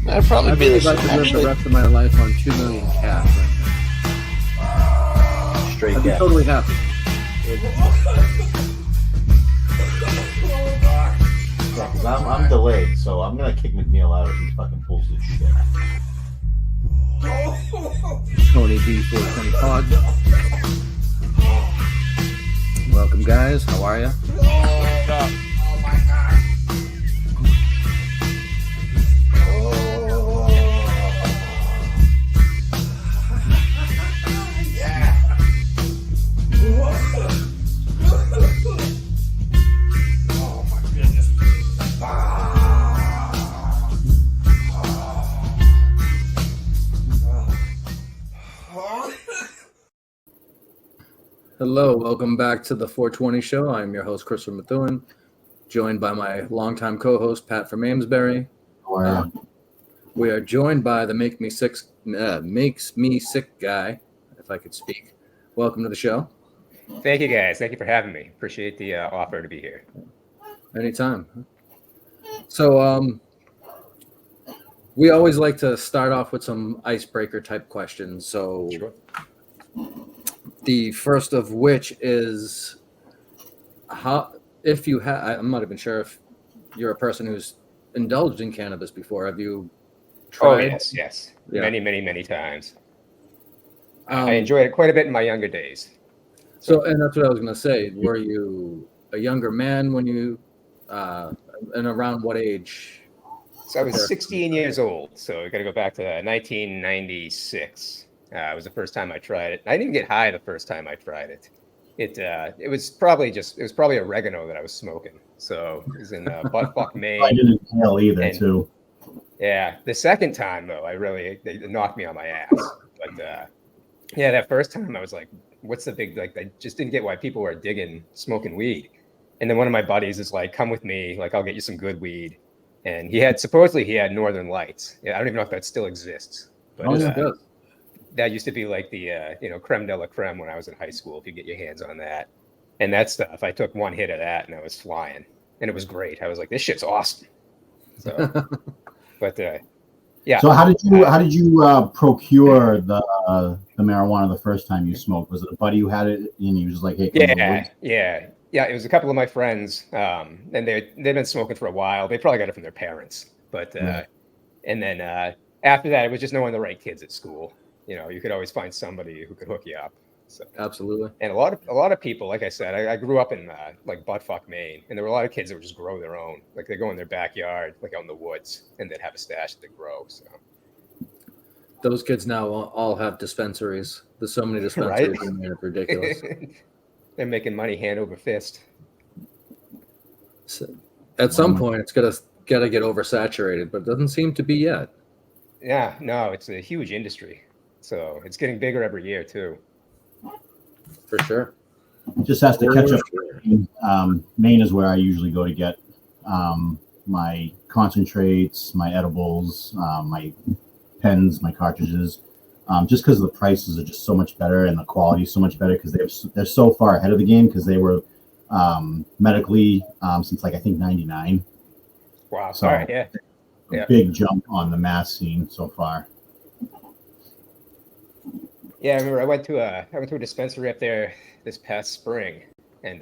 That'd probably be the I'd like to live the rest of my life on 2 million cash. Straight I'd be gas. totally happy. Yeah, 'cause I'm delayed, so I'm gonna kick McNeil out if he fucking pulls this shit. Tony B 420 Pod. Welcome, guys. How are you? Hello, welcome back to the 420 Show. I'm your host, Christopher Methuen, joined by my longtime co-host, Pat from Amesbury. How are you? We are joined by the makes me sick guy, if I could speak. Welcome to the show. Thank you, guys. Thank you for having me. Appreciate the offer to be here. Anytime. So, we always like to start off with some icebreaker type questions. So, Sure. the first of which is how, if you have, I'm not even sure if you're a person who's indulged in cannabis before. Have you tried? Oh, yes. Yeah. Many times. Um, I enjoyed it quite a bit in my younger days. So, and that's what I was going to say. Were you a younger man when you, and around what age? So I was 16 years old. So I got to go back to 1996. It was the first time I tried it. I didn't get high the first time I tried it. It was probably oregano that I was smoking. So it was in Buttfuck, Maine. I didn't inhale either, too. Yeah, the second time though, they knocked me on my ass. But yeah, that first time I was like, "What's the big like?" I just didn't get why people were digging smoking weed. And then one of my buddies is like, "Come with me, like I'll get you some good weed." And he had Northern Lights. Yeah, I don't even know if that still exists. But It does. that used to be like the creme de la creme when I was in high school. If you get your hands on that, and that stuff, I took one hit of that and I was flying, and it was great. I was like, "This shit's awesome." So, but yeah. So how did you procure the marijuana the first time you smoked? Was it a buddy who had it and he was just like, "Hey, come to the woods?" Yeah. It was a couple of my friends, and they've been smoking for a while. They probably got it from their parents, but and then after that, it was just knowing the right kids at school. You know, you could always find somebody who could hook you up. So Absolutely. and a lot of people, like I said, I grew up in like Buttfuck, Maine, and there were a lot of kids that would just grow their own. Like they go in their backyard, like out in the woods, and they'd have a stash that they grow. So Those kids now all have dispensaries. There's so many dispensaries Right? in there, it's ridiculous. They're making money hand over fist. So, at some point, it's gotta get oversaturated, but it doesn't seem to be yet. Yeah, no, it's a huge industry. So it's getting bigger every year too. For sure. Just has to catch up. Maine is where I usually go to get my concentrates, my edibles, my pens, my cartridges. Just because the prices are just so much better and the quality is so much better because they're so far ahead of the game because they were medically since like I think 99. Wow. So All right. Yeah. big jump on the mass scene so far. Yeah, I remember I went to a dispensary up there this past spring, and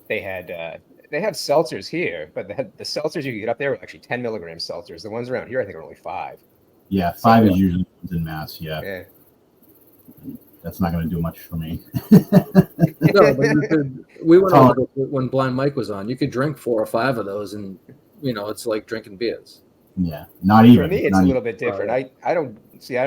they have seltzers here, but the seltzers you could get up there were actually 10 milligram seltzers. The ones around here I think are only 5. Yeah, 5 is usually in mass. Yeah, Yeah. that's not going to do much for me. No, but we went over when Blind Mike was on. You could drink 4 or 5 of those, and it's like drinking beers. Yeah, not even. For me, it's not a little bit different. I don't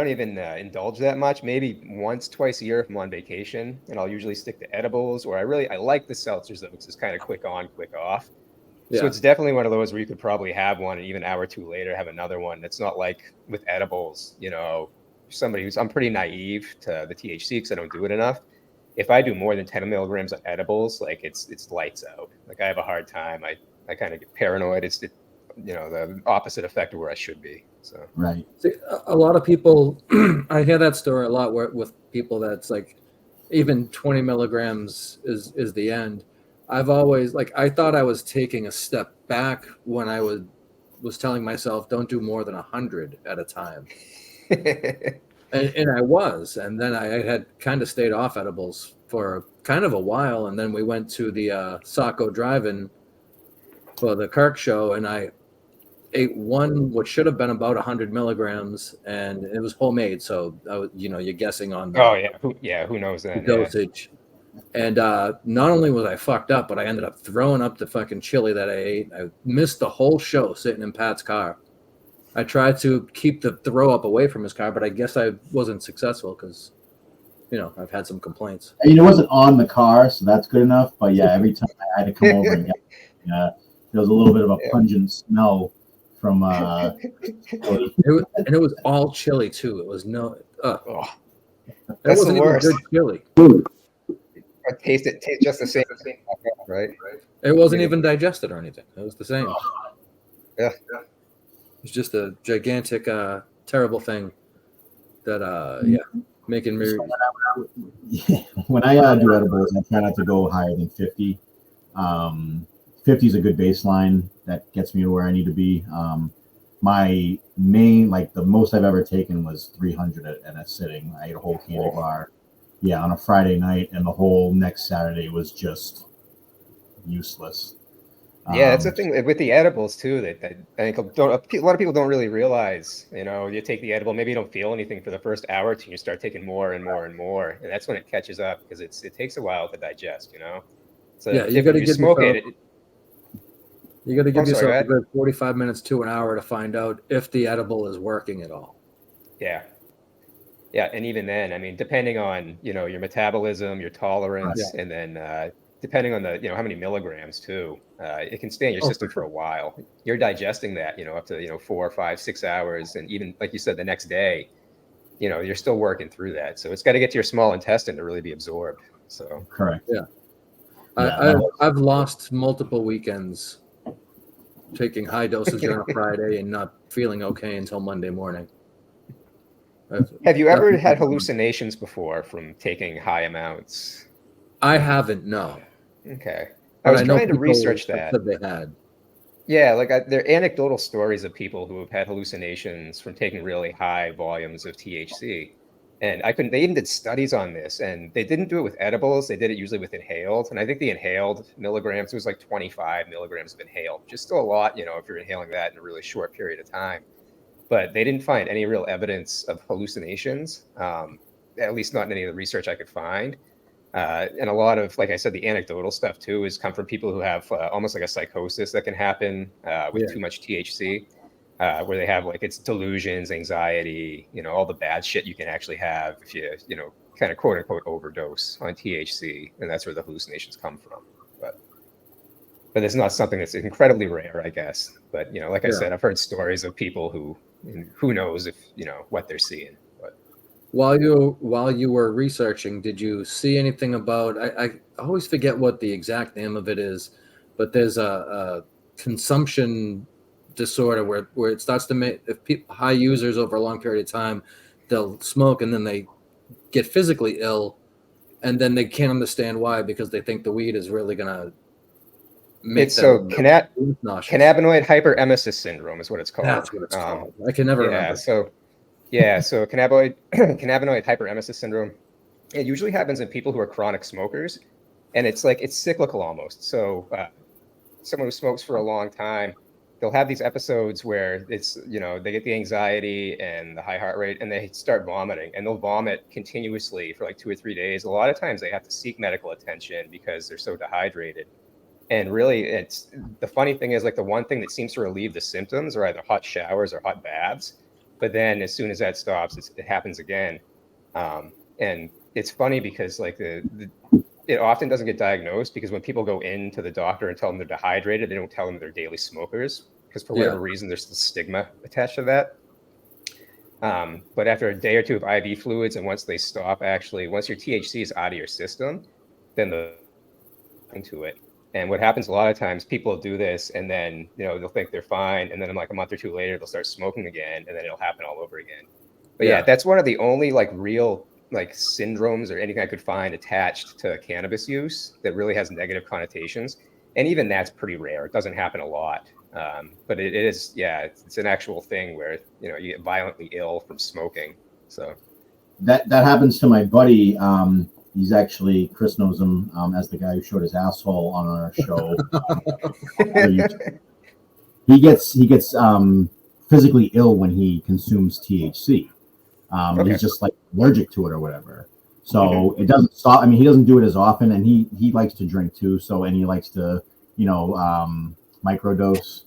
even indulge that much. Maybe once, twice a year if I'm on vacation, and I'll usually stick to edibles. Or I like the seltzers though, because it's kind of quick on, quick off. Yeah. So it's definitely one of those where you could probably have one, and even an hour or two later have another one. It's not like with edibles, somebody I'm pretty naive to the THC because I don't do it enough. if I do more than 10 milligrams of edibles, like it's lights out. Like I have a hard time. I kind of get paranoid. It's the opposite effect of where I should be. So Right. See, a lot of people, I hear that story a lot with people that's like, even 20 milligrams is the end. I've always I thought I was taking a step back when I was telling myself don't do more than 100 at a time, and I was, and then I had kind of stayed off edibles for kind of a while, and then we went to the Saco Drive-In for the Kirk show, and I ate one what should have been about 100 milligrams, and it was homemade, so I was, you're guessing on the oh who knows then? dosage. And not only was I fucked up, but I ended up throwing up the fucking chili that I ate. I missed the whole show sitting in Pat's car. I tried to keep the throw up away from his car, but I guess I wasn't successful because, I've had some complaints. And it wasn't on the car, so that's good enough. But yeah, every time I had to come over and get there was a little bit of a pungent smell from It was all chili too. It was no. Oh, It that's wasn't the even worst. good chili. I taste just the same, right? It wasn't even digested or anything. It was the same. Yeah. It's just a gigantic, terrible thing that, making me. When I do edibles, I try not to go higher than 50. 50 is a good baseline that gets me to where I need to be. My main, the most I've ever taken was 300 at a sitting. I ate a whole candy bar. Yeah, on a Friday night, and the whole next Saturday was just useless. Yeah, that's the thing with the edibles too. That I think a lot of people don't really realize. You take the edible, maybe you don't feel anything for the first hour or two. You start taking more and more and more, and that's when it catches up because it takes a while to digest. So Yeah, if you smoke it. You got to give yourself sorry, a good 45 minutes to an hour to find out if the edible is working at all. Yeah. Yeah, and even then, I mean, depending on your metabolism, your tolerance, and then depending on the how many milligrams too, it can stay in your system for a while. You're digesting that up to 4, 5, 6 hours, and even like you said, the next day, you're still working through that. So it's got to get to your small intestine to really be absorbed. So correct. Yeah. I've lost multiple weekends taking high dosage on a Friday and not feeling okay until Monday morning. Have you ever had hallucinations before from taking high amounts? I haven't, no. Okay. I was trying to research that. Said they had. Yeah, there are anecdotal stories of people who have had hallucinations from taking really high volumes of THC. And they even did studies on this, and they didn't do it with edibles. They did it usually with inhaled. And I think the inhaled milligrams, it was like 25 milligrams of inhaled, which is still a lot, if you're inhaling that in a really short period of time. But they didn't find any real evidence of hallucinations, at least not in any of the research I could find. And a lot of, like I said, the anecdotal stuff too has come from people who have almost like a psychosis that can happen with too much THC, where they have it's delusions, anxiety, all the bad shit you can actually have if you, kind of quote unquote overdose on THC. And that's where the hallucinations come from. But it's not something that's incredibly rare, I guess. But, like I said, I've heard stories of people who knows if, what they're seeing. But While you were researching, did you see anything about, I always forget what the exact name of it is, but there's a consumption disorder where it starts to make, if high users over a long period of time, they'll smoke and then they get physically ill, and then they can't understand why, because they think the weed is really going to make nauseous. Cannabinoid hyperemesis syndrome is what it's called. That's what it's called. I can never remember. So cannabinoid hyperemesis syndrome, it usually happens in people who are chronic smokers, and it's cyclical almost. So someone who smokes for a long time, they'll have these episodes where it's, they get the anxiety and the high heart rate, and they start vomiting, and they'll vomit continuously for 2 or 3 days. A lot of times they have to seek medical attention because they're so dehydrated. And really, it's the funny thing is, the one thing that seems to relieve the symptoms are either hot showers or hot baths. But then as soon as that stops, it happens again. And it's funny because it often doesn't get diagnosed, because when people go into the doctor and tell them they're dehydrated, they don't tell them they're daily smokers, because for whatever reason, there's the stigma attached to that. But after a day or two of IV fluids, and once they stop, actually, once your THC is out of your system, then the into it. And what happens a lot of times, people do this, and then they'll think they're fine, and then like a month or two later, they'll start smoking again, and then it'll happen all over again. But yeah, that's one of the only like real like syndromes or anything I could find attached to cannabis use that really has negative connotations. And even that's pretty rare. It doesn't happen a lot. But it is, it's an actual thing where, you get violently ill from smoking. So that happens to my buddy. He's actually, Chris knows him as the guy who showed his asshole on our show. He gets physically ill when he consumes THC. He's just like allergic to it or whatever. So it doesn't stop. I mean, he doesn't do it as often, and he likes to drink too. So, and he likes to, microdose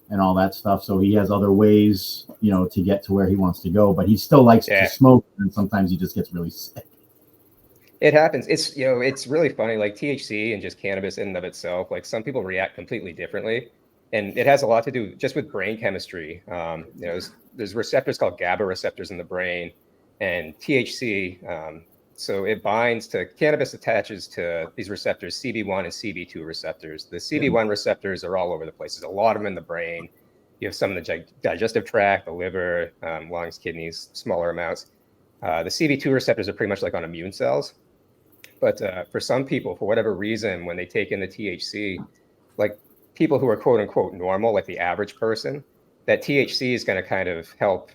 and all that stuff. So he has other ways, to get to where he wants to go, but he still likes to smoke. And sometimes he just gets really sick. It happens. It's, it's really funny, like THC and just cannabis in and of itself, like some people react completely differently. And it has a lot to do just with brain chemistry. There's receptors called GABA receptors in the brain, and THC. So it binds to, cannabis attaches to these receptors, CB1 and CB2 receptors. The CB1 receptors are all over the place. There's a lot of them in the brain. You have some in the digestive tract, the liver, lungs, kidneys, smaller amounts. The CB2 receptors are pretty much like on immune cells. But for some people, for whatever reason, when they take in the THC, like people who are quote unquote normal, like the average person, that THC is going to kind of help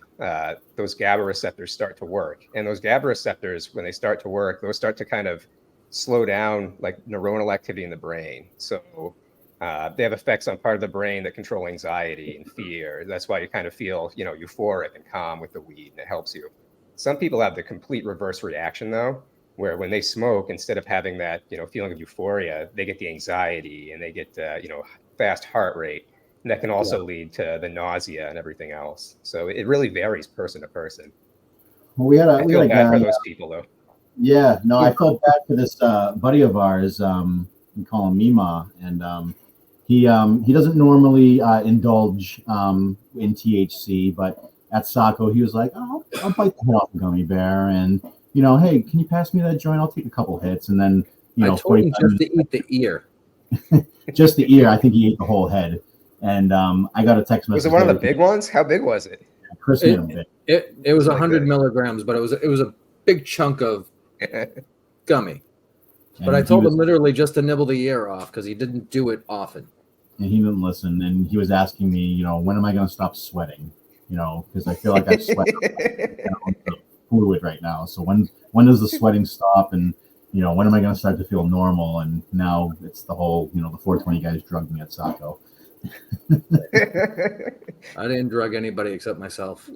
those GABA receptors start to work. And those GABA receptors, when they start to work, those start to kind of slow down like neuronal activity in the brain. So they have effects on part of the brain that control anxiety and fear. That's why you kind of feel, euphoric and calm with the weed, and it helps you. Some people have the complete reverse reaction though, where when they smoke, instead of having that, feeling of euphoria, they get the anxiety and they get, fast heart rate. And that can also lead to the nausea and everything else. So it really varies person to person. Well, I feel bad for those people though. Yeah, no, I felt bad for this buddy of ours. We call him Mima, and he doesn't normally indulge in THC, but at Saco, he was like, "Oh, I'll bite the head off a gummy bear," and hey, can you pass me that joint? I'll take a couple hits, and then I told him just to eat the ear. Just the ear. I think he ate the whole head. And I got a text message. Was it one of the big ones? How big was it? Chris made him big. It was 100 milligrams, but it was a big chunk of gummy. But I told him literally just to nibble the ear off because he didn't do it often. And he didn't listen. And he was asking me, when am I going to stop sweating? Because I feel like I sweat fluid right now. So when does the sweating stop? And when am I going to start to feel normal? And now it's the whole, the 420 guys drugged me at Saco. I didn't drug anybody except myself.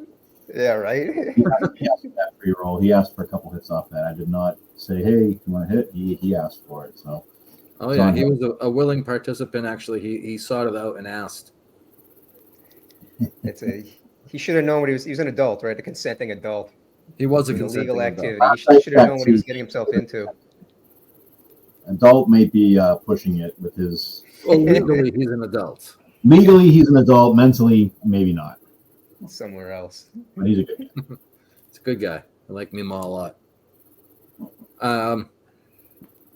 Yeah, right. He asked for that pre-roll. He asked for a couple hits off that. I did not say, "Hey, you want to hit?" He asked for it. So. Oh yeah, he was a willing participant. Actually, he sought it out and asked. He should have known what he was an adult, right? A consenting adult. He was a legal activity. Adult. He should have known what he was getting himself into. Adult may be pushing it with his. Well, legally, he's an adult. Legally, he's an adult. Mentally, maybe not. Somewhere else. But he's a good guy. It's a good guy. I like Mima a lot.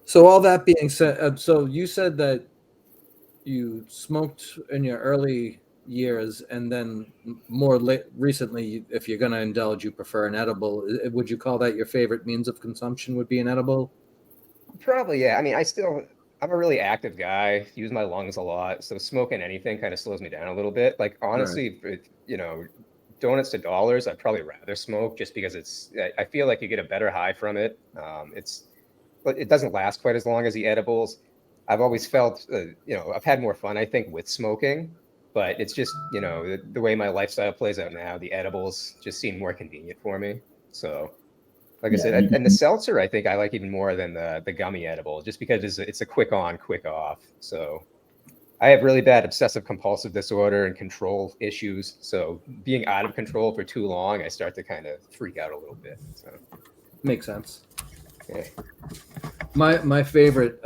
So all that being said, so you said that you smoked in your early years, and then more recently, if you're going to indulge, you prefer an edible. Would you call that your favorite means of consumption? Would be an edible? Probably, yeah. I mean, I'm a really active guy, use my lungs a lot. So smoking anything kind of slows me down a little bit. Like, honestly, right. Donuts to dollars, I'd probably rather smoke just because I feel like you get a better high from it. But it doesn't last quite as long as the edibles. I've always felt, I've had more fun, I think, with smoking, but it's just, the way my lifestyle plays out now, the edibles just seem more convenient for me. So like I said, and the seltzer, I think I like even more than the gummy edible, just because it's a quick on, quick off. So I have really bad obsessive compulsive disorder and control issues. So being out of control for too long, I start to kind of freak out a little bit. So makes sense. Yeah. My favorite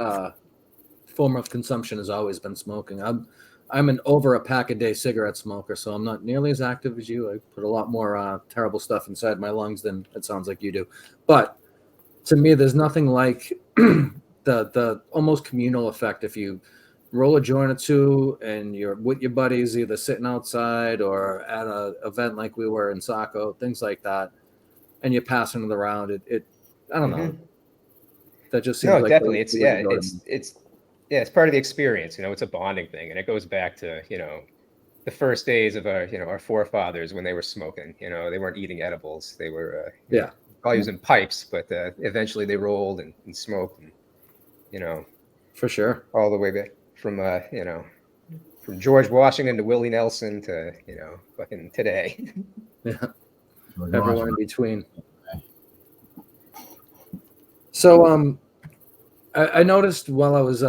form of consumption has always been smoking. I'm an over a pack a day cigarette smoker, so I'm not nearly as active as you. I put a lot more terrible stuff inside my lungs than it sounds like you do. But to me, there's nothing like the almost communal effect if you roll a joint or two and you're with your buddies, either sitting outside or at an event like we were in Saco, things like that, and you're passing it around. It I don't know. That just seems No, like definitely. the way to go to me. It's part of the experience. It's a bonding thing, and it goes back to the first days of our forefathers when they were smoking. They weren't eating edibles. They were Yeah. probably using pipes, but eventually they rolled and smoked, and For sure. all the way back from from George Washington to Willie Nelson to fucking today. Yeah. George Everyone in Washington. between. So I noticed while I was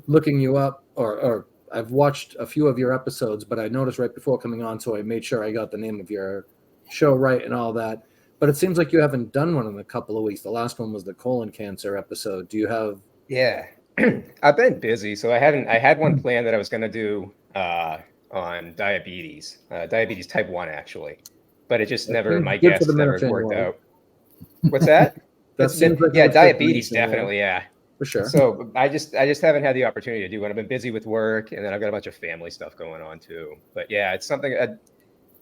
looking you up, or I've watched a few of your episodes, but I noticed right before coming on, so I made sure I got the name of your show right and all that. But it seems like you haven't done one in a couple of weeks. The last one was the colon cancer episode. Do you have? Yeah, I've been busy, so I haven't. I had one plan that I was going to do on diabetes, diabetes type 1 actually, but it just never. My Good for guess the never marathon worked world. out. What's that? That seems like yeah, it would fit diabetes the marathon world. definitely. Yeah, For sure. So I just haven't had the opportunity to do one. I've been busy with work, and then I've got a bunch of family stuff going on too. But yeah, it's something.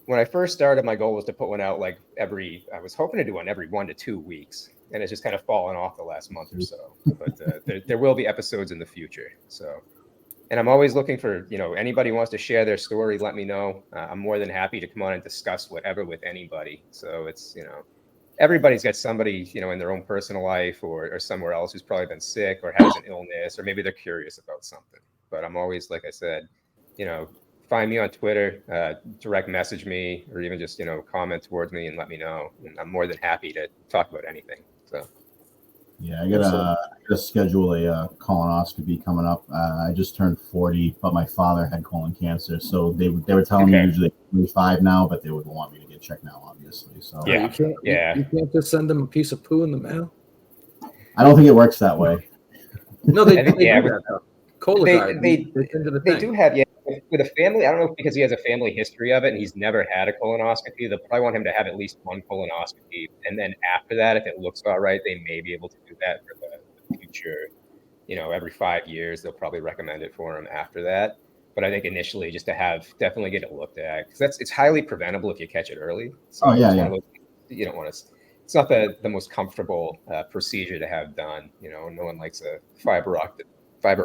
When I first started, my goal was to put one out like I was hoping to do one every 1 to 2 weeks, and it's just kind of fallen off the last month or so. But there will be episodes in the future. So, and I'm always looking for anybody who wants to share their story. Let me know. I'm more than happy to come on and discuss whatever with anybody. So it's everybody's got somebody in their own personal life or somewhere else who's probably been sick or has an illness, or maybe they're curious about something. But I'm always, like I said, find me on Twitter, direct message me, or even just comment towards me and let me know. And I'm more than happy to talk about anything. So Yeah, I gotta schedule a colonoscopy coming up. I just turned 40, but my father had colon cancer, so they were telling me usually 25 now, but they would want me to get checked now, obviously. So Yeah. You can't just send them a piece of poo in the mail. I don't think it works that way. No, they I think- do yeah, that, though. Cologuard, they send to the They thing. do have, with a family. I don't know if because he has a family history of it and he's never had a colonoscopy. They'll probably want him to have at least one colonoscopy, and then after that, if it looks all right, they may be able to do that for the future. Every 5 years, they'll probably recommend it for him after that. But I think initially, just to definitely get it looked at, because it's highly preventable if you catch it early. So Oh, yeah, it's yeah. one of those things you don't want to. It's not the most comfortable procedure to have done. No one likes a fiber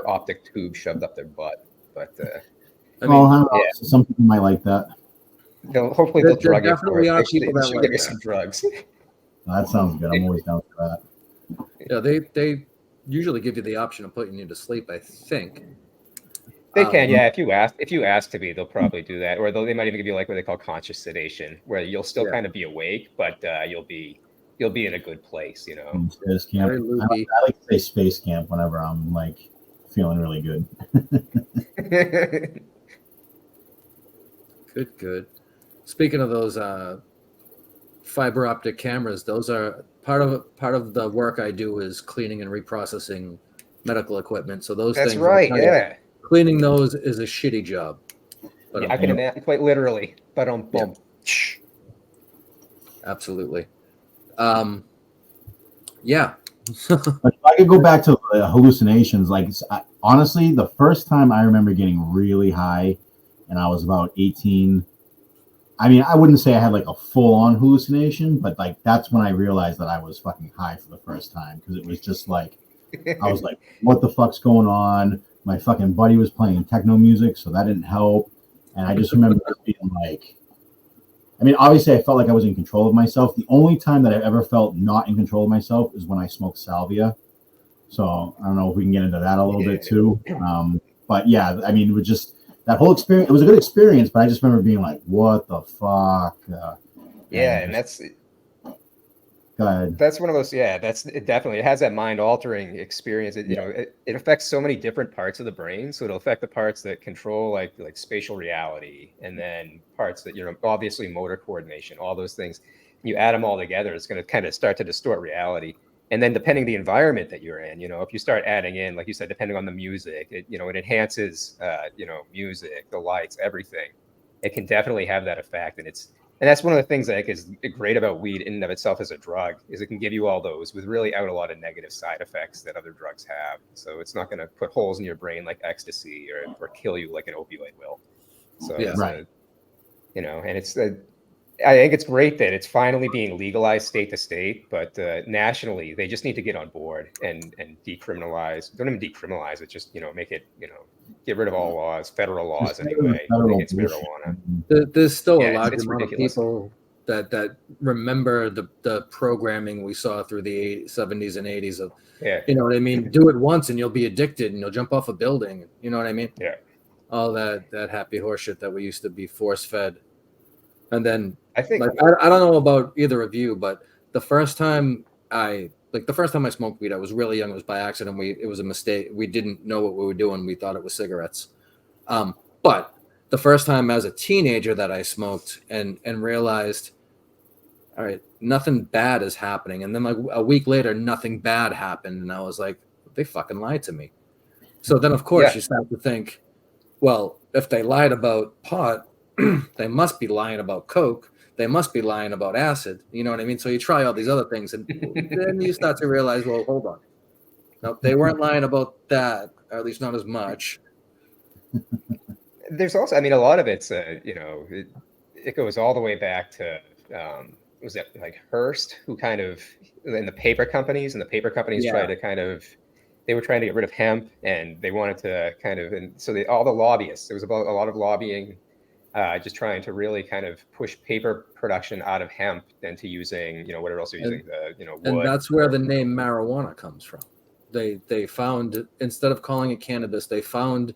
optic tube shoved up their butt. But I Well, mean, I don't know. Some people might like that. hopefully There they'll drug you for definitely it. are They should- people they that should like give me that. some drugs. That sounds good. I'm always down for that. yeah, they usually give you the option of putting you to sleep, I think. They can, yeah. If you ask to be, they'll probably do that, or they might even give you like what they call conscious sedation, where you'll still kind of be awake, but you'll be in a good place. Space camp. Very loopy. I like to say space camp whenever I'm like feeling really good. Good. Speaking of those fiber optic cameras, those are part of the work I do is cleaning and reprocessing medical equipment. So those That's things, right. I'll tell you, Yeah. cleaning those is a shitty job. But I can imagine, quite literally. But boom. Absolutely. Yeah. But if I could go back to the hallucinations, honestly, the first time I remember getting really high, and I was about 18. I mean, I wouldn't say I had like a full-on hallucination, but like that's when I realized that I was fucking high for the first time, because it was just like I was like, "What the fuck's going on?" My fucking buddy was playing techno music, so that didn't help. And I just remember just being like, I mean, obviously, I felt like I was in control of myself. The only time that I ever felt not in control of myself is when I smoked salvia. So I don't know if we can get into that a little bit too. But yeah, I mean, it was just that whole experience. It was a good experience, but I just remember being like, "What the fuck?" And that's Go ahead. That's one of those. Yeah, it definitely. It has that mind-altering experience. It affects so many different parts of the brain. So it'll affect the parts that control like spatial reality, and then parts that obviously motor coordination. All those things. You add them all together, it's going to kind of start to distort reality. And then depending the environment that you're in, if you start adding in, like you said, depending on the music, it enhances, music, the lights, everything. It can definitely have that effect. And that's one of the things that is great about weed in and of itself as a drug, is it can give you all those without a lot of negative side effects that other drugs have. So it's not going to put holes in your brain like ecstasy or kill you like an opioid will. So Yeah. Right. and I think it's great that it's finally being legalized state to state, but nationally, they just need to get on board and decriminalize. Don't even decriminalize it, just make it, get rid of all laws, federal laws anyway, Federal against bullshit. marijuana. There's still Yeah, a large it's amount ridiculous. of people that remember the programming we saw through the 70s and 80s of, Yeah, you know what I mean? Do it once and you'll be addicted and you'll jump off a building. You know what I mean? yeah. All that happy horseshit that we used to be force fed. And then, I think like, I don't know about either of you, but the first time I smoked weed, I was really young. It was by accident. It was a mistake. We didn't know what we were doing. We thought it was cigarettes. But the first time as a teenager that I smoked and realized, all right, nothing bad is happening. And then like a week later, nothing bad happened. And I was like, they fucking lied to me. So then, of course, Yeah. you start to think, well, if they lied about pot, they must be lying about coke. They must be lying about acid. You know what I mean? So you try all these other things, and then you start to realize, well, hold on. No, they weren't lying about that, or at least not as much. there's also, a lot of it's, it goes all the way back to, was that like Hearst, who kind of, in the paper companies, Yeah. tried to kind of, they were trying to get rid of hemp, and they wanted to kind of, and so all the lobbyists, there was about a lot of lobbying, just trying to really kind of push paper production out of hemp into using, whatever else they're using, wood. And that's where the name marijuana comes from. They found, instead of calling it cannabis, they found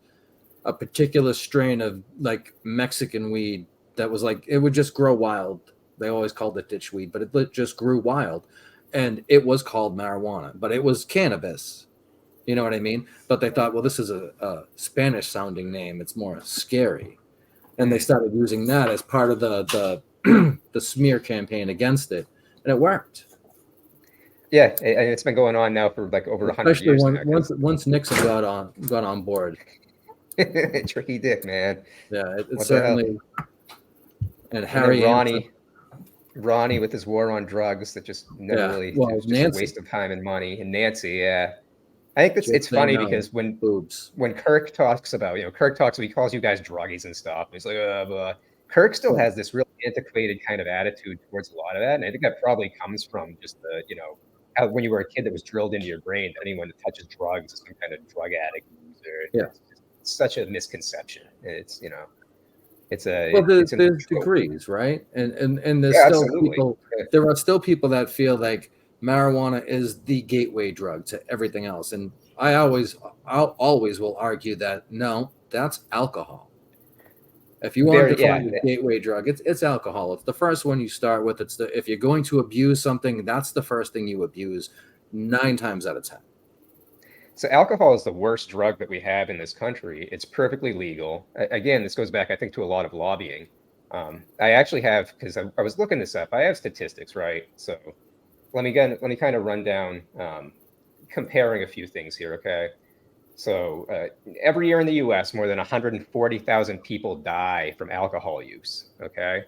a particular strain of like Mexican weed that was like, it would just grow wild. They always called it ditchweed, but it just grew wild, and it was called marijuana, but it was cannabis. You know what I mean? But they thought, well, this is a Spanish sounding name. It's more scary. And they started using that as part of the the smear campaign against it, and it worked. Yeah, and it's been going on now for like over 100 Especially years. once Nixon got on board. Tricky Dick, man. Yeah, it What the certainly. And And Harry then Ansel- Ronnie with his war on drugs that just never Yeah, really, well, it was just Nancy. a waste of time and money. And Nancy, yeah. I think it's Just funny say no. because when boobs. Kirk talks about, he calls you guys druggies and stuff. He's like, but Kirk still has this really antiquated kind of attitude towards a lot of that. And I think that probably comes from just the, how when you were a kid that was drilled into your brain that anyone that touches drugs is some kind of drug addict loser. Yeah. It's such a misconception. It's, it's a, Well, it's there's a trope. degrees, right? And there's Yeah, still absolutely. people. Yeah. There are still people that feel like marijuana is the gateway drug to everything else, and I'll always will argue that no, that's alcohol. If you want to define a gateway drug, it's alcohol. If the first one you start with, if you're going to abuse something, that's the first thing you abuse 9 times out of 10. So alcohol is the worst drug that we have in this country. It's perfectly legal. Again, this goes back, I think, to a lot of lobbying. I actually have, because I was looking this up, I have statistics, right? So let me kind of run down, comparing a few things here, okay? So every year in the U.S., more than 140,000 people die from alcohol use, okay?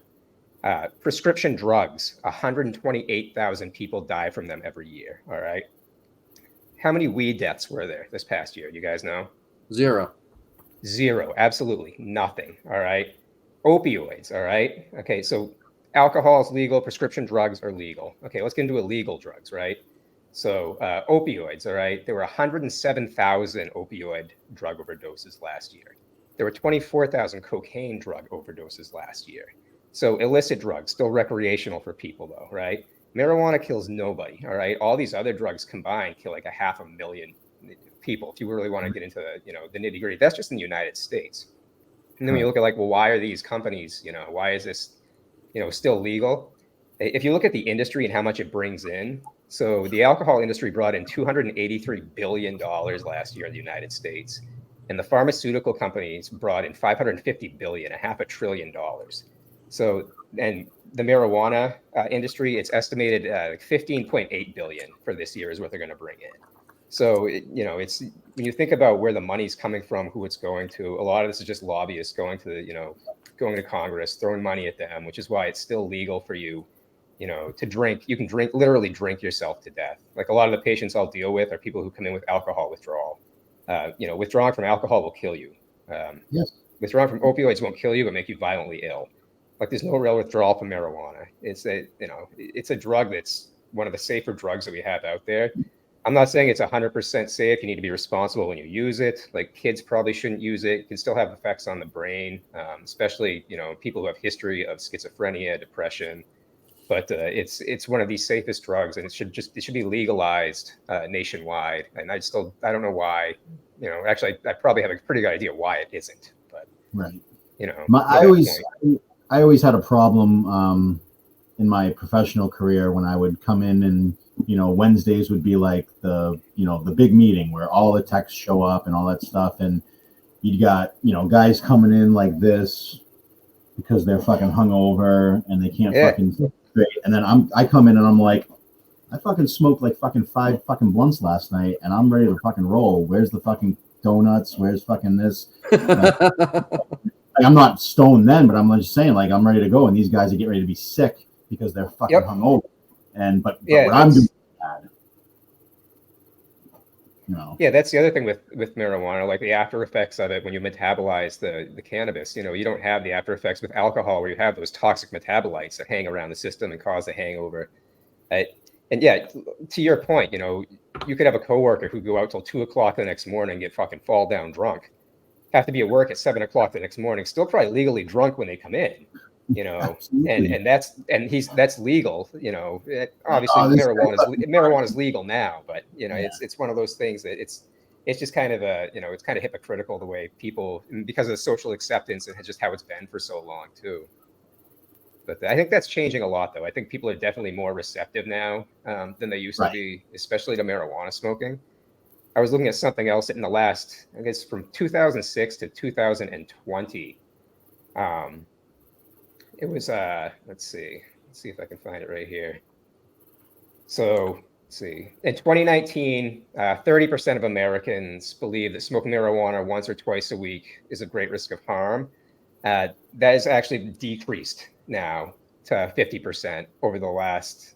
Prescription drugs, 128,000 people die from them every year, all right? How many weed deaths were there this past year? You guys know? 0. Absolutely nothing, all right? Opioids, all right? Okay, so alcohol is legal, prescription drugs are legal. Okay, let's get into illegal drugs, right? So opioids, all right? There were 107,000 opioid drug overdoses last year. There were 24,000 cocaine drug overdoses last year. So illicit drugs, still recreational for people though, right? Marijuana kills nobody, all right? All these other drugs combined kill like 500,000 people. If you really want to get into the nitty gritty, that's just in the United States. And then when you look at well, why are these companies, why is this, still legal? If you look at the industry and how much it brings in, so the alcohol industry brought in $283 billion last year in the United States. And the pharmaceutical companies brought in $550 billion, $500 billion. So and the marijuana industry, it's estimated like 15.8 billion for this year is what they're going to bring in. So, it's when you think about where the money's coming from, who it's going to, a lot of this is just lobbyists going to going to Congress, throwing money at them, which is why it's still legal for you, to drink. You can literally drink yourself to death. Like a lot of the patients I'll deal with are people who come in with alcohol withdrawal. Withdrawing from alcohol will kill you. Yes. Withdrawing from opioids won't kill you, but make you violently ill. Like there's no real withdrawal from marijuana. It's a drug that's one of the safer drugs that we have out there. I'm not saying it's 100% safe. You need to be responsible when you use it. Like kids probably shouldn't use it. It can still have effects on the brain, especially, people who have history of schizophrenia, depression. But it's one of the safest drugs, and it should be legalized nationwide. And I don't know why. Actually, I probably have a pretty good idea why it isn't. But right, I I always had a problem in my professional career when I would come in and Wednesdays would be like the big meeting where all the techs show up and all that stuff, and you got guys coming in like this because they're fucking hungover and they can't fucking think straight, and then I come in and I'm like, I fucking smoked like fucking 5 fucking blunts last night and I'm ready to fucking roll. Where's the fucking donuts? Where's fucking this? I'm not stoned then, but I'm just saying, like, I'm ready to go, and these guys are getting ready to be sick because they're fucking hungover. And but what I'm doing is bad. Yeah, that's the other thing with marijuana, like the after effects of it when you metabolize the cannabis. You don't have the after effects with alcohol where you have those toxic metabolites that hang around the system and cause a hangover. And yeah, to your point, you could have a coworker who go out till 2:00 the next morning and get fucking fall down drunk. Have to be at work at 7:00 the next morning, still probably legally drunk when they come in, and that's legal, obviously marijuana is legal now, but it's one of those things that it's just kind of it's kind of hypocritical the way people, because of the social acceptance and just how it's been for so long too. But I think that's changing a lot, though. I think people are definitely more receptive now than they used to be, especially to marijuana smoking. I was looking at something else in the last, I guess, from 2006 to 2020. It was, let's see if I can find it right here. So let's see. In 2019, 30% of Americans believe that smoking marijuana once or twice a week is a great risk of harm. That is actually decreased now to 50% over the last,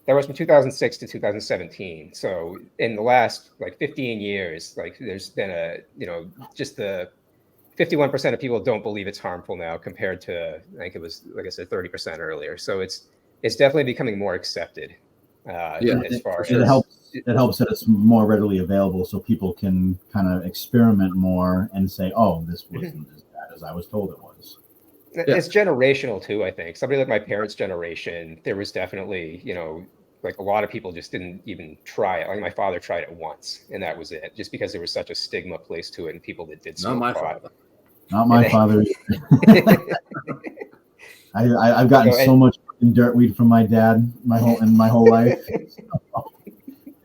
that was from 2006 to 2017. So in the last 15 years, there's been just the 51% of people don't believe it's harmful now compared to, I think it was, like I said, 30% earlier. So it's definitely becoming more accepted. As far as it helps that it's more readily available, so people can kind of experiment more and say, oh, this wasn't as bad as I was told it was. It's generational too, I think. Somebody like my parents' generation, there was definitely, a lot of people just didn't even try it. Like my father tried it once, and that was it, just because there was such a stigma placed to it, and people that did smoke pot. Not my father. I've gotten so much dirt weed from my dad my whole life.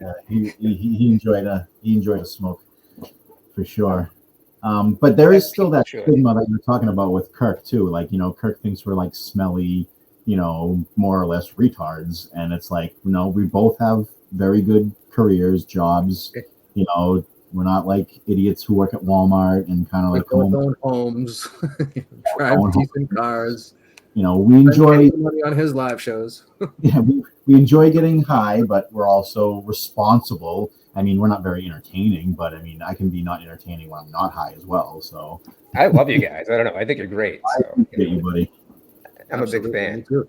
Yeah, he enjoyed a smoke for sure. But there is still that stigma that you're talking about with Kirk too. Like, Kirk thinks we're like smelly, more or less retards. And it's like, we both have very good careers, jobs. We're not like idiots who work at Walmart and kind of like own homes, drive decent cars. We enjoy money on his live shows. Yeah, we enjoy getting high, but we're also responsible. I mean, we're not very entertaining, but I mean, I can be not entertaining when I'm not high as well. So I love you guys. I don't know. I think you're great. I appreciate you, buddy. I'm Absolutely. A big fan.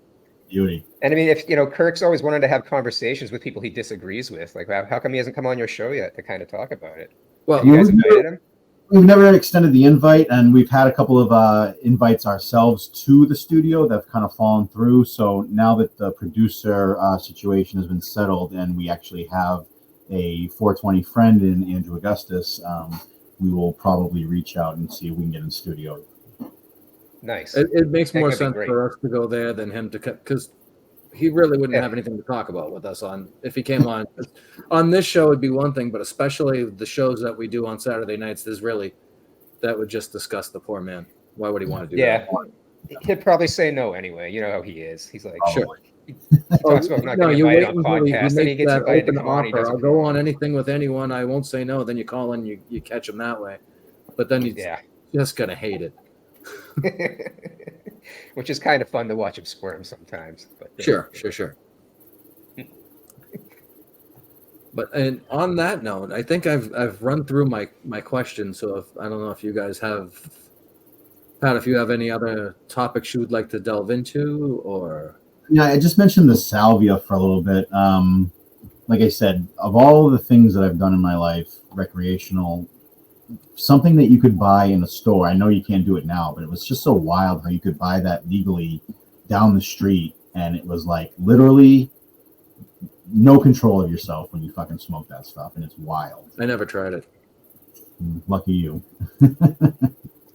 Beauty. And I mean, if Kirk's always wanted to have conversations with people he disagrees with, like how come he hasn't come on your show yet to kind of talk about it? Well, you guys invited him? We've never extended the invite, and we've had a couple of invites ourselves to the studio that have kind of fallen through. So now that the producer situation has been settled and we actually have a 420 friend in Andrew Augustus, we will probably reach out and see if we can get in the studio. Nice. It makes more sense for us to go there than him to cut, because he really wouldn't have anything to talk about with us if he came on. On this show would be one thing, but especially the shows that we do on Saturday nights, that would just disgust the poor man. Why would he want to do that? He'd probably say no anyway. You know how he is. He's like, Sure. he talks about not getting you invited wait on until he podcasts, then he makes gets that invited to open come on. He offer. I'll doesn't go come on anything with anyone. I won't say no. Then you call and you catch him that way. But then he's Yeah. just gonna hate it. Which is kind of fun to watch him squirm sometimes. But Sure. But and on that note, I think I've run through my questions. So if I don't know if you guys have, Pat, if you have any other topics you would like to delve into, or Yeah, I just mentioned the salvia for a little bit. Like I said, of all the things that I've done in my life, recreational, something that you could buy in a store. I know you can't do it now, but it was just so wild how you could buy that legally down the street, and it was like literally no control of yourself when you fucking smoke that stuff, and it's wild. I never tried it. Lucky you.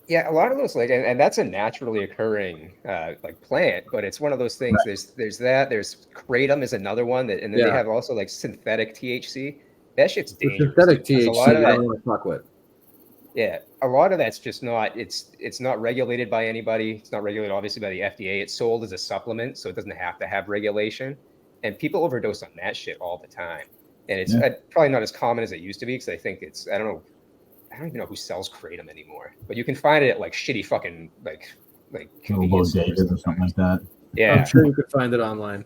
yeah, a lot of those and that's a naturally occurring like plant, but it's one of those things. Right. There's kratom is another one that, and then they have also like synthetic THC. That shit's The dangerous. synthetic Because THC, a lot of I that, don't want to fuck with. yeah, a lot of that's just not. It's not regulated by anybody. It's not regulated obviously by the FDA. It's sold as a supplement, so it doesn't have to have regulation. And people overdose on that shit all the time. And it's probably not as common as it used to be because I think it's I don't even know who sells kratom anymore. But you can find it at like shitty fucking like convenience stores or something like that. Yeah, I'm sure you could find it online.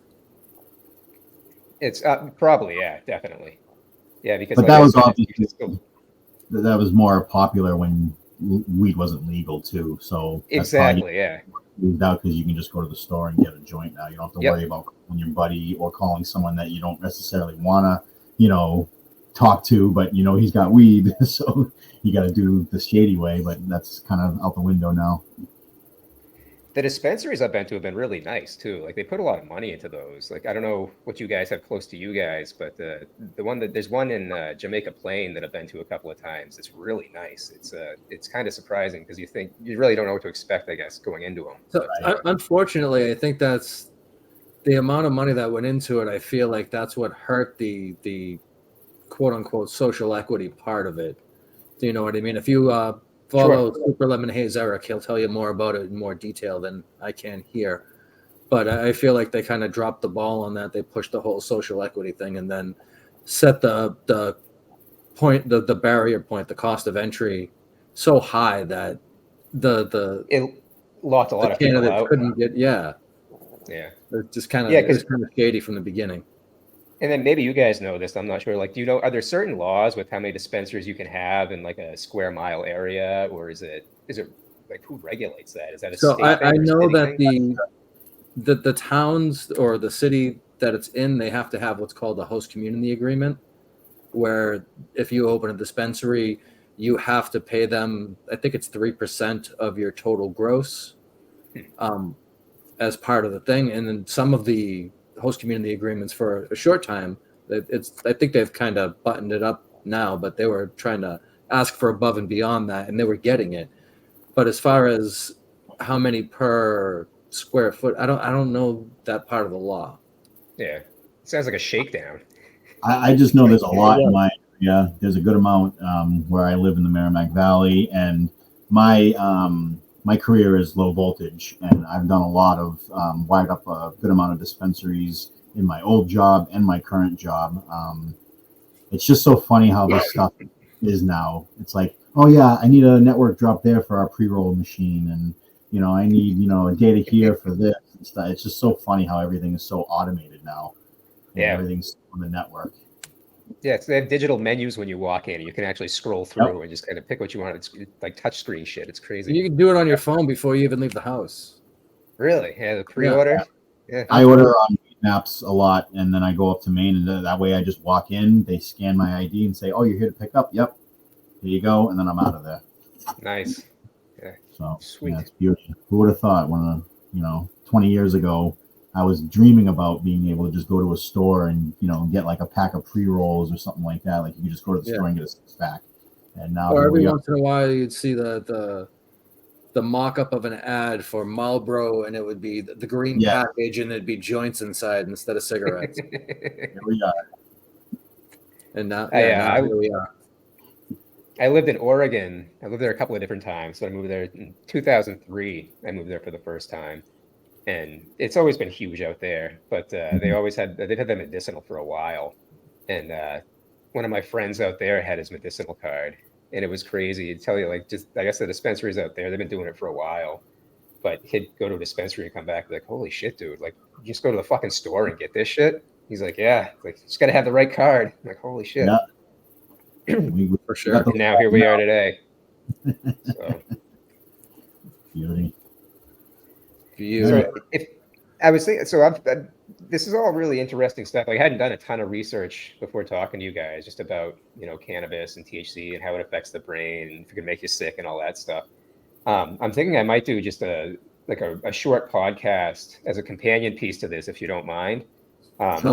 It's probably definitely. Yeah, because But like that I was said, obviously that was more popular when weed wasn't legal too. So exactly, yeah. Moved out because you can just go to the store and get a joint now. You don't have to worry about calling your buddy or calling someone that you don't necessarily want to, talk to, but he's got weed, so you got to do the shady way. But that's kind of out the window now. The dispensaries I've been to have been really nice too. Like they put a lot of money into those. Like I don't know what you guys have close to you guys, but the one that there's one in Jamaica Plain that I've been to a couple of times. It's really nice. It's kind of surprising because you really don't know what to expect, I guess, going into them. So unfortunately, I think that's the amount of money that went into it. I feel like that's what hurt the quote unquote social equity part of it. Do you know what I mean? If you follow Super Lemon Haze Eric, he'll tell you more about it in more detail than I can here. But I feel like they kind of dropped the ball on that. They pushed the whole social equity thing and then set the point, the barrier point, the cost of entry so high that it locked a lot of people out. Couldn't get It's just kind of it was kind of shady from the beginning. And then maybe you guys know this. I'm not sure. Like, do you know, are there certain laws with how many dispensaries you can have in like a square mile area, or is it like who regulates that? Is that a state thing? I know that the towns or the city that it's in, they have to have what's called a host community agreement, where if you open a dispensary, you have to pay them. I think it's 3% of your total gross, as part of the thing. And then some of the host community agreements for a short time, I think they've kind of buttoned it up now, but they were trying to ask for above and beyond that, and they were getting it. But as far as how many per square foot, I don't know that part of the law. Yeah, it sounds like a shakedown. I just know there's a lot in my area. There's a good amount where I live in the Merrimack Valley, and my career is low voltage, and I've done a lot of wired up a good amount of dispensaries in my old job and my current job. It's just so funny how this stuff is now. It's like, oh yeah, I need a network drop there for our pre-roll machine, and I need a data here for this and stuff. It's just so funny how everything is so automated now. Yeah, everything's on the network. Yeah, so they have digital menus when you walk in. You can actually scroll through and just kind of pick what you want. It's like touchscreen shit. It's crazy. You can do it on your phone before you even leave the house. Really? Yeah, the pre-order. Yeah. I order on Maps a lot, and then I go up to Maine, and that way I just walk in. They scan my ID and say, "Oh, you're here to pick up." Yep. Here you go, and then I'm out of there. Nice. Yeah. So sweet. It's beautiful. Who would have thought when 20 years ago, I was dreaming about being able to just go to a store and get like a pack of pre-rolls or something like that. Like you could just go to the store and get a 6-pack. And now, or every once in a while, you'd see the mock-up of an ad for Marlboro, and it would be the green package, and it'd be joints inside instead of cigarettes. Here we are. And now, here we are. I lived in Oregon. I lived there a couple of different times. So I moved there in 2003. I moved there for the first time, and it's always been huge out there. But they've had that medicinal for a while, and one of my friends out there had his medicinal card, and it was crazy. To tell you, like, just I guess the dispensaries out there, they've been doing it for a while. But he'd go to a dispensary and come back like, holy shit, dude! Like, you just go to the fucking store and get this shit. He's like, yeah, like, just gotta have the right card. I'm like, holy shit. Yeah. For sure. And now here we are today. So, Beauty. so if I was thinking, this is all really interesting stuff. Like, I hadn't done a ton of research before talking to you guys just about, cannabis and THC and how it affects the brain and if it can make you sick and all that stuff. I'm thinking I might do just a short podcast as a companion piece to this, if you don't mind.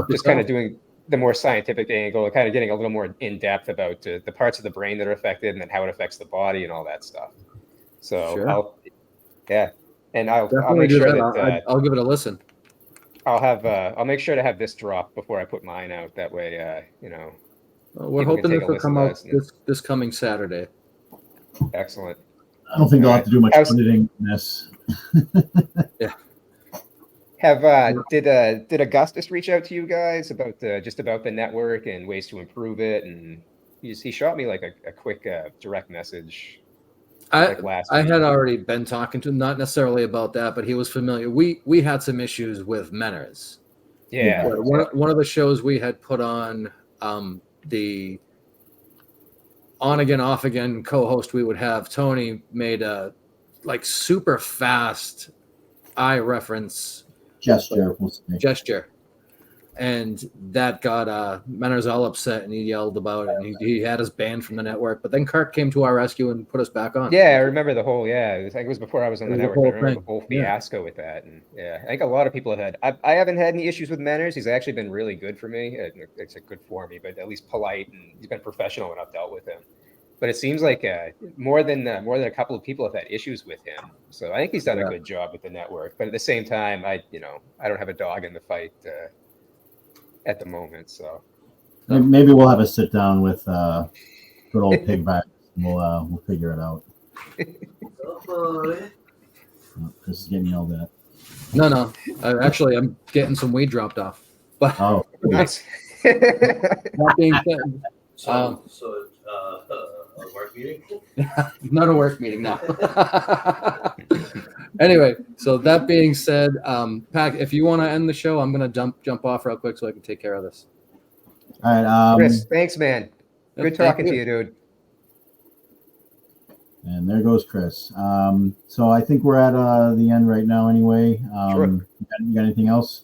Just kind of doing the more scientific angle, kind of getting a little more in depth about the parts of the brain that are affected and then how it affects the body and all that stuff. So Sure. I'll Definitely make do sure that. that I'll give it a listen. I'll make sure to have this drop before I put mine out. That way, We're People can hoping take this a will listen come to out this. this coming Saturday. excellent. I don't think they'll have to do much How's- editing in this. Did Augustus reach out to you guys about the network and ways to improve it? And he shot me like a quick direct message like last I week. had already been talking to him, not necessarily about that, but he was familiar. We had some issues with Menners. Yeah. One of the shows we had put on, the on again, off again co-host we would have, Tony, made a like super fast eye reference gesture, and that got Menners all upset, and he yelled about it, and he had us banned from the network. But then Kirk came to our rescue and put us back on. Yeah, I remember the whole. I think it was before I was on the It was the network. I whole remember thing. the whole fiasco with that, and I think a lot of people have had. I haven't had any issues with Menners. He's actually been really good for me. It's good for me, but at least polite, and he's been professional when I've dealt with him. But it seems like more than a couple of people have had issues with him. So I think he's done a good job with the network. But at the same time, I don't have a dog in the fight at the moment. So Maybe we'll have a sit down with good old Pigback. We'll figure it out. Chris is getting yelled at. No. Actually, I'm getting some weed dropped off. But Oh, nice. that being said, So a work meeting? not a work meeting now. Anyway, so that being said, Pac, if you want to end the show, I'm gonna jump off real quick so I can take care of this. all right. Chris, thanks, man. Good Thank talking to you, dude. And there goes Chris. So I think we're at the end right now anyway. Sure. You got anything else?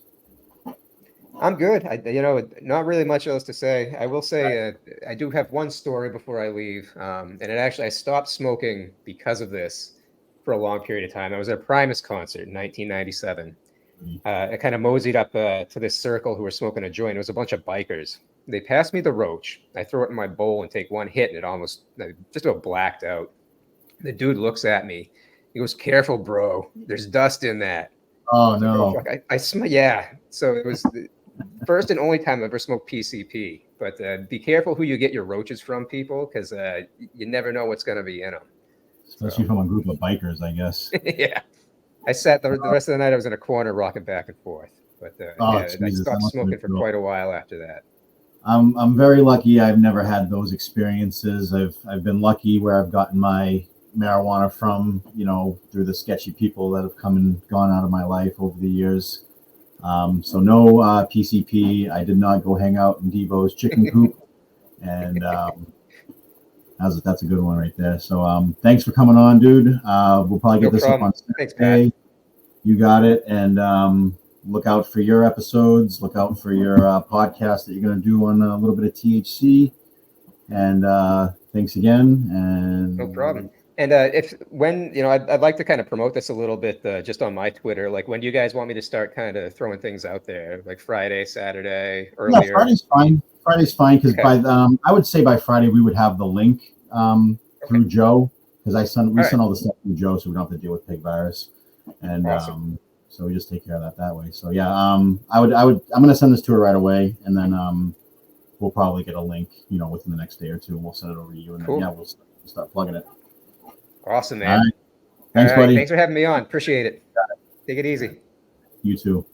I'm good. Not really much else to say. I will say I do have one story before I leave, and I stopped smoking because of this for a long period of time. I was at a Primus concert in 1997. I kind of moseyed up to this circle who were smoking a joint. It was a bunch of bikers. They passed me the roach. I throw it in my bowl and take one hit, and it almost just about blacked out. The dude looks at me. He goes, "Careful, bro. There's dust in that." Oh no. I smell. Yeah. So it was the first and only time I've ever smoked PCP. But be careful who you get your roaches from, people, because you never know what's going to be in them. Especially from a group of bikers, I guess. Yeah. I sat the rest of the night. I was in a corner rocking back and forth. But I Jesus, that stopped must have smoking been for cool. quite a while after that. I'm very lucky. I've never had those experiences. I've been lucky where I've gotten my marijuana from, through the sketchy people that have come and gone out of my life over the years. So no PCP. I did not go hang out in Devo's chicken coop, and that's a good one right there. So thanks for coming on, dude. We'll probably get No this problem. up on Thanks, Saturday. You got it, and look out for your episodes. Look out for your podcast that you're going to do on a little bit of THC. And thanks again. And No problem. And I'd like to kind of promote this a little bit just on my Twitter. Like, when do you guys want me to start kind of throwing things out there? Like Friday, Saturday, earlier? Yeah, Friday's fine. Friday's fine because Okay. I would say by Friday we would have the link through Joe, because we send all the stuff through Joe, so we don't have to deal with pig virus. And Awesome. so we just take care of that way. So yeah, I'm going to send this to her right away, and then we'll probably get a link, within the next day or two, and we'll send it over to you, and Cool. then we'll start plugging it. Awesome, All man. right. Thanks, All right, buddy. Thanks for having me on. Appreciate it. Take it easy. You too.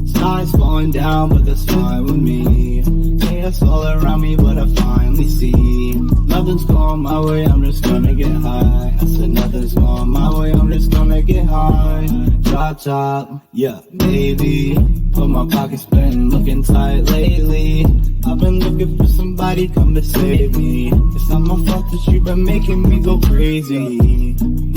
Stars falling down, but that's fine with me. Chaos all around me, but I finally see nothing's going my way, I'm just gonna get high. I said nothing's going my way, I'm just gonna get high. Drop top, yeah, baby. But my pocket's been looking tight lately. I've been looking for somebody come to save me. It's not my fault that you've been making me go crazy.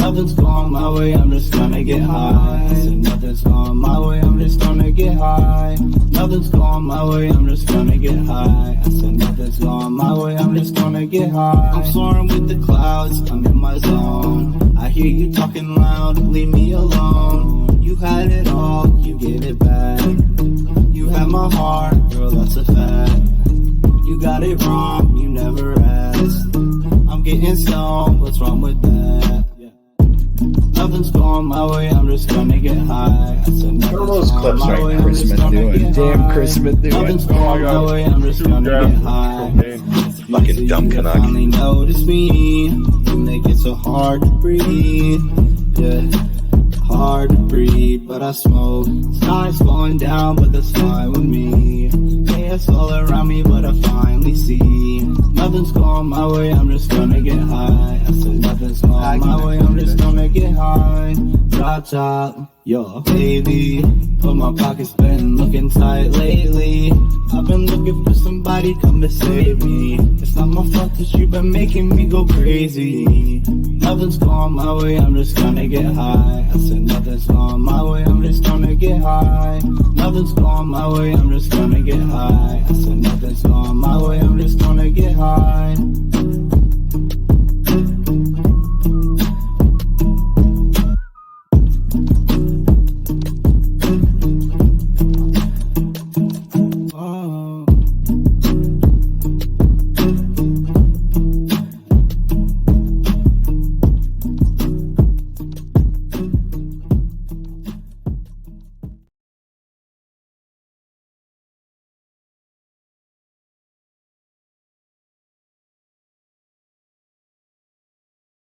Nothing's going my way, I'm just gonna get high. I said nothing's going my way, I'm just gonna get high. Nothing's going my way, I'm just gonna get high. I said nothing's going my way, I'm just gonna get high. I'm soaring with the clouds, I'm in my zone. I hear you talking loud, leave me alone. You had it all, you gave it back. You had my heart, girl, that's a fact. You got it wrong, you never asked. I'm getting stoned, what's wrong with that? Nothing's going my way, I'm just gonna get high. I said nothing's What are those going clips my right way, now? I'm just gonna get Damn high. Chris Smith doing Nothing's it. going my way, I'm just gonna get high. Fucking dumb Canuck. Finally notice me. You make it so hard to breathe. Yeah, hard to breathe, but I smoke. Stars falling down, but that's fine with me. Chaos all around me, but I finally see nothing's going my way, I'm just gonna get high. I said nothing's going my way, I'm just gonna get high. Drop top, yo, baby. But my pocket's been looking tight lately. I've been looking for somebody come to save me. It's not my fault that you've been making me go crazy. Nothing's going my way, I'm just gonna get high. I said nothing's going my way, I'm just gonna get high. Nothing's going my way, I'm just gonna get high. I said nothing's going my way, I'm just gonna get high.